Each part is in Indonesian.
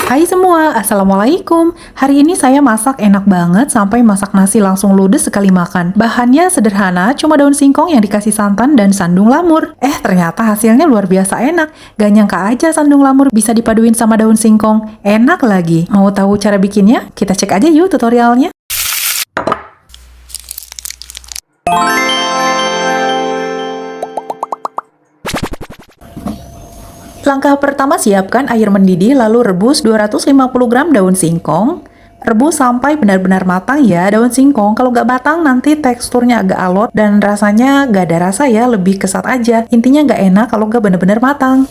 Hai semua, Assalamualaikum. Hari ini saya masak enak banget sampai masak nasi langsung ludes sekali makan. Bahannya sederhana, cuma daun singkong yang dikasih santan dan sandung lamur. Ternyata hasilnya luar biasa enak. Gak nyangka aja sandung lamur bisa dipaduin sama daun singkong. Enak lagi. Mau tahu cara bikinnya? Kita cek aja yuk tutorialnya. Langkah pertama, siapkan air mendidih lalu rebus 250 gram daun singkong. Rebus sampai benar-benar matang ya daun singkong. Kalau nggak matang nanti teksturnya agak alot dan rasanya nggak ada rasa ya, lebih kesat aja. Intinya nggak enak kalau nggak benar-benar matang.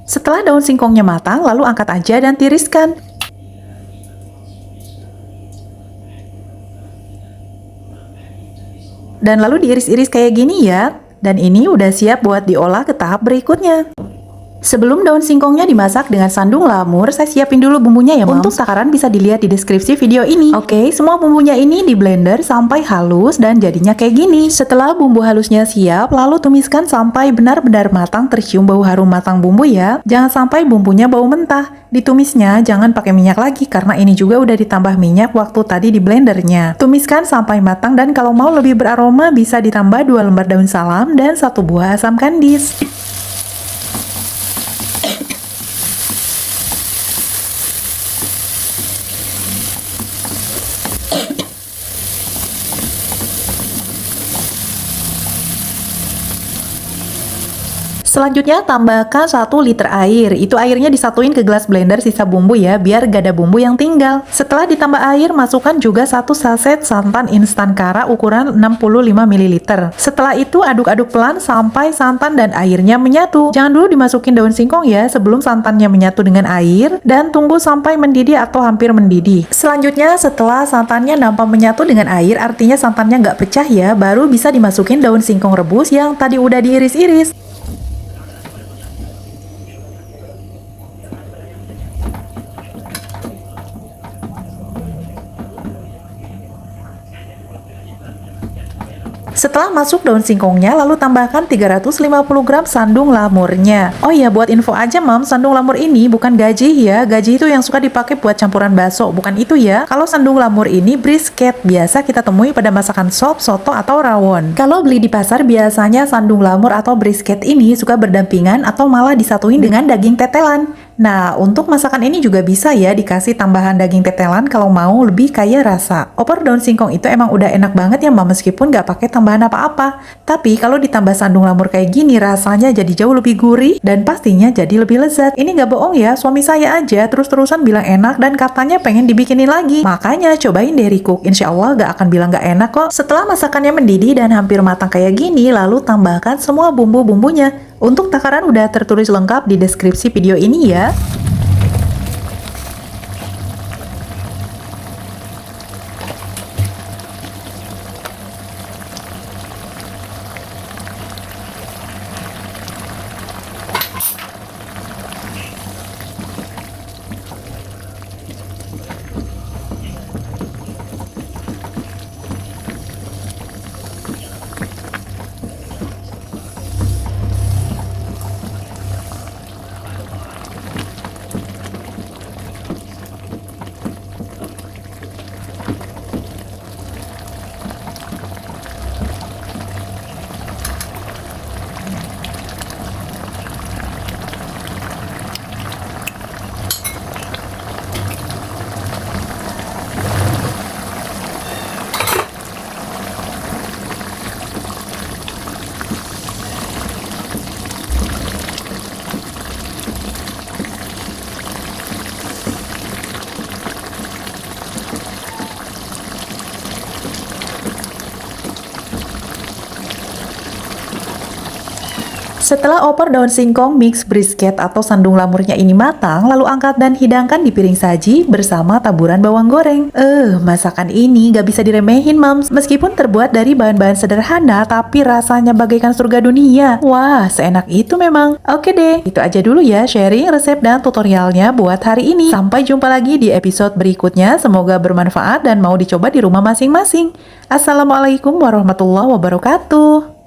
Setelah daun singkongnya matang, lalu angkat aja dan tiriskan. Dan lalu diiris-iris kayak gini ya. Dan ini udah siap buat diolah ke tahap berikutnya. Sebelum daun singkongnya dimasak dengan sandung lamur, saya siapin dulu bumbunya ya, Mams. Untuk takaran bisa dilihat di deskripsi video ini. Oke, semua bumbunya ini di blender sampai halus dan jadinya kayak gini. Setelah bumbu halusnya siap, lalu tumiskan sampai benar-benar matang, tercium bau harum matang bumbu ya. Jangan sampai bumbunya bau mentah. Ditumisnya jangan pakai minyak lagi karena ini juga udah ditambah minyak waktu tadi di blendernya. Tumiskan sampai matang dan kalau mau lebih beraroma bisa ditambah 2 lembar daun salam dan 1 buah asam kandis. Selanjutnya tambahkan 1 liter air. Itu airnya disatuin ke gelas blender sisa bumbu ya, biar gak ada bumbu yang tinggal. Setelah ditambah air, masukkan juga 1 saset santan instan kara ukuran 65 ml. Setelah itu aduk-aduk pelan sampai santan dan airnya menyatu. Jangan dulu dimasukin daun singkong ya, sebelum santannya menyatu dengan air, dan tunggu sampai mendidih atau hampir mendidih. Selanjutnya setelah santannya nampak menyatu dengan air, artinya santannya nggak pecah ya, baru bisa dimasukin daun singkong rebus yang tadi udah diiris-iris. Setelah masuk daun singkongnya, lalu tambahkan 350 gram sandung lamurnya. Oh iya, buat info aja, Mam, sandung lamur ini bukan gaji ya. Gaji itu yang suka dipakai buat campuran bakso, bukan itu ya. Kalau sandung lamur ini brisket, biasa kita temui pada masakan sop, soto, atau rawon. Kalau beli di pasar, biasanya sandung lamur atau brisket ini suka berdampingan atau malah disatuin dengan daging tetelan. Nah, untuk masakan ini juga bisa ya dikasih tambahan daging tetelan kalau mau lebih kaya rasa. Opor daun singkong itu emang udah enak banget ya, Mam, meskipun nggak pakai tambahan apa-apa. Tapi kalau ditambah sandung lamur kayak gini, rasanya jadi jauh lebih gurih dan pastinya jadi lebih lezat. Ini nggak bohong ya, suami saya aja terus-terusan bilang enak dan katanya pengen dibikinin lagi. Makanya cobain deh Recook, insya Allah nggak akan bilang nggak enak kok. Setelah masakannya mendidih dan hampir matang kayak gini, lalu tambahkan semua bumbu-bumbunya. Untuk takaran udah tertulis lengkap di deskripsi video ini ya. Setelah opor daun singkong mix brisket atau sandung lamurnya ini matang, lalu angkat dan hidangkan di piring saji bersama taburan bawang goreng. Masakan ini gak bisa diremehin, Mams. Meskipun terbuat dari bahan-bahan sederhana, tapi rasanya bagaikan surga dunia. Wah, seenak itu memang. Oke deh, itu aja dulu ya sharing resep dan tutorialnya buat hari ini. Sampai jumpa lagi di episode berikutnya. Semoga bermanfaat dan mau dicoba di rumah masing-masing. Assalamualaikum warahmatullahi wabarakatuh.